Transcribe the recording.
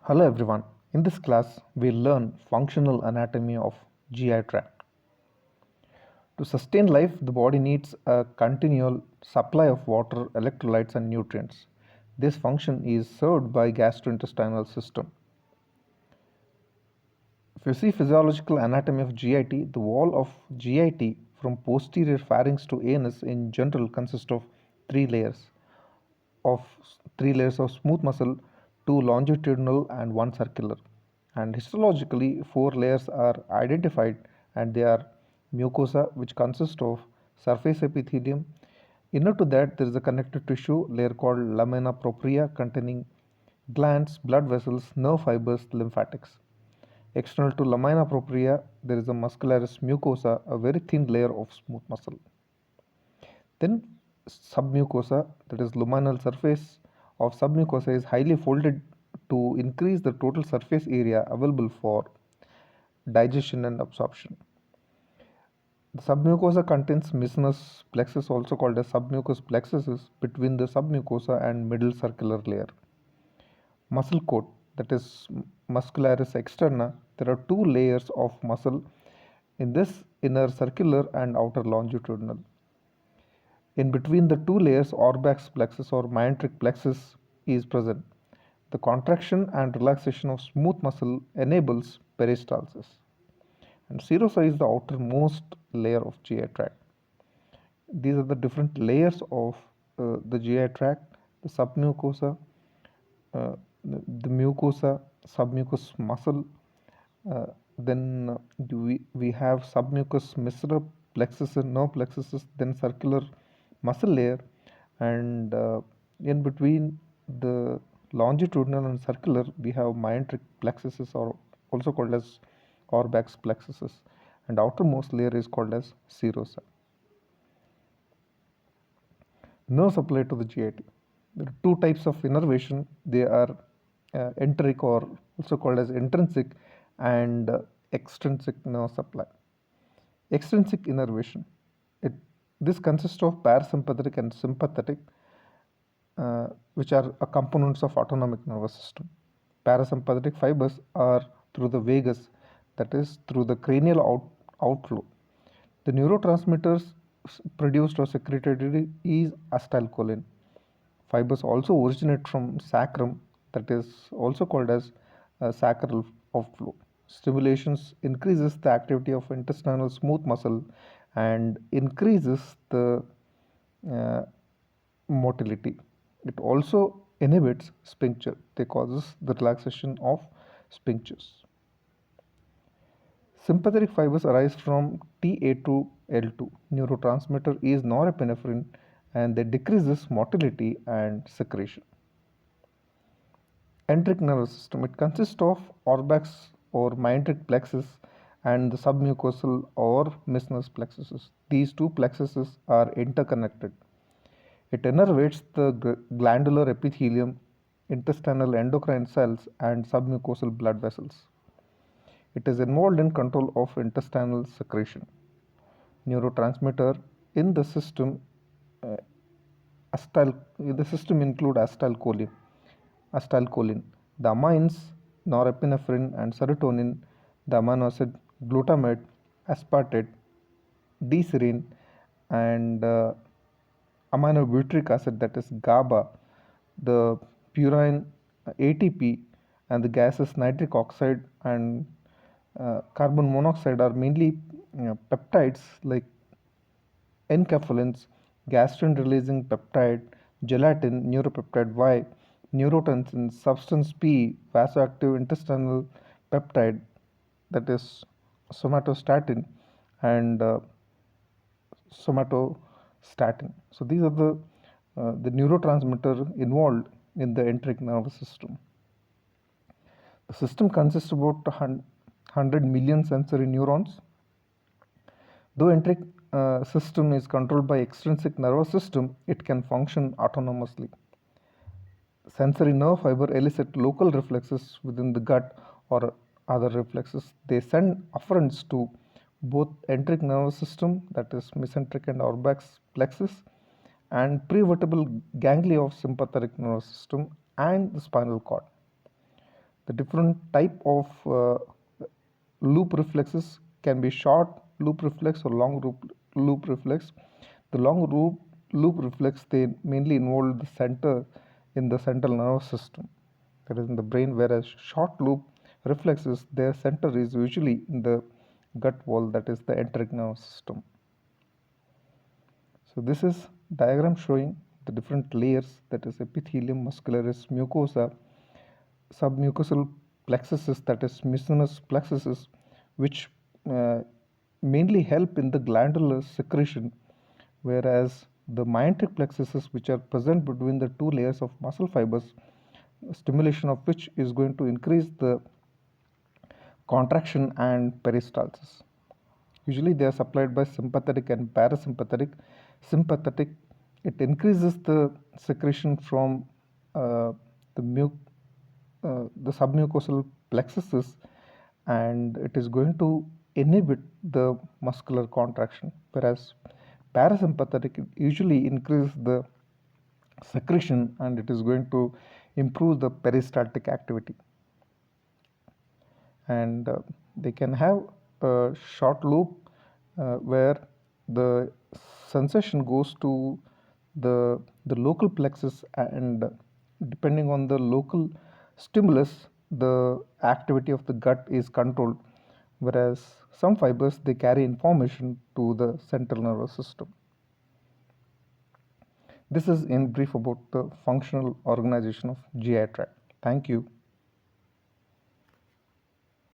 Hello everyone. In this class, we'll learn functional anatomy of GI tract. To sustain life, the body needs a continual supply of water, electrolytes and nutrients. This function is served by gastrointestinal system. If you see physiological anatomy of GIT, the wall of GIT from posterior pharynx to anus in general consists of three layers of smooth muscle, two longitudinal and one circular. And histologically, four layers are identified, and they are mucosa, which consists of surface epithelium. Inner to that, there is a connective tissue layer called lamina propria containing glands, blood vessels, nerve fibers, lymphatics. External to lamina propria, there is a muscularis mucosa, a very thin layer of smooth muscle. Then submucosa, that is luminal surface of submucosa, is highly folded to increase the total surface area available for digestion and absorption. The submucosa contains mucinous plexus, also called as submucous plexuses, between the submucosa and middle circular layer. Muscle coat, that is muscularis externa, there are two layers of muscle in this inner circular and outer longitudinal. In between the two layers, orbax plexus or myenteric plexus is present. The contraction and relaxation of smooth muscle enables peristalsis. And serosa is the outermost layer of GI tract. These are the different layers of the GI tract: the submucosa, the mucosa, submucous muscle. Then we have submucous viscera, plexus and nerve plexuses, then circular muscle layer, and in between the longitudinal and circular we have myenteric plexuses, or also called as orbax plexuses, and outermost layer is called as serosa. Nerve supply to the GIT. There are two types of innervation. They are enteric, or also called as intrinsic, and extrinsic nerve supply. Extrinsic innervation. This consists of parasympathetic and sympathetic, which are components of autonomic nervous system. Parasympathetic fibers are through the vagus, that is through the cranial outflow. The neurotransmitters produced or secreted is acetylcholine. Fibers also originate from sacrum, that is also called as sacral outflow. Stimulations increases the activity of intestinal smooth muscle and increases the uh, motility. It also inhibits sphincter. They causes the relaxation of sphincters. Sympathetic fibers arise from Ta2L2. Neurotransmitter is norepinephrine, and they decreases motility and secretion. Enteric nervous system. It consists of orbax or myenteric plexus and the submucosal or mucinous plexuses. These two plexuses are interconnected. It innervates the glandular epithelium, intestinal endocrine cells, and submucosal blood vessels. It is involved in control of intestinal secretion. Neurotransmitter in the system uh, the system include acetylcholine, the amines norepinephrine and serotonin, the amino acid glutamate, aspartate, D-serine, and aminobutyric acid, that is GABA, the purine, ATP, and the gases nitric oxide and carbon monoxide are mainly peptides like enkephalins, gastrin releasing peptide, gelatin, neuropeptide Y, neurotensin, substance P, vasoactive intestinal peptide, that is somatostatin, and somatostatin. So these are the neurotransmitter involved in the enteric nervous system. The system consists of about 100 million sensory neurons. Though enteric system is controlled by extrinsic nervous system, it can function autonomously. Sensory nerve fiber elicit local reflexes within the gut or other reflexes. They send afferents to both enteric nervous system, that is mesenteric and orbax plexus, and prevertebral ganglia of sympathetic nervous system and the spinal cord. The different type of loop reflexes can be short loop reflex or long loop reflex. The long loop reflex, they mainly involve the center in the central nervous system, that is in the brain, whereas short loop reflexes, their center is usually in the gut wall, that is the enteric nervous system. So this is diagram showing the different layers, that is epithelium, muscularis, mucosa, submucosal plexuses, that is mucinous plexuses, which uh, mainly help in the glandular secretion, whereas the myenteric plexuses, which are present between the two layers of muscle fibers, stimulation of which is going to increase the contraction and peristalsis. Usually they are supplied by sympathetic and parasympathetic. Sympathetic, it increases the secretion from uh, the the submucosal plexuses, and it is going to inhibit the muscular contraction, whereas parasympathetic usually increases the secretion and it is going to improve the peristaltic activity. And they can have a short loop where the sensation goes to the local plexus, and depending on the local stimulus, the activity of the gut is controlled, whereas some fibers, they carry information to the central nervous system. This is in brief about the functional organization of GI tract. Thank you.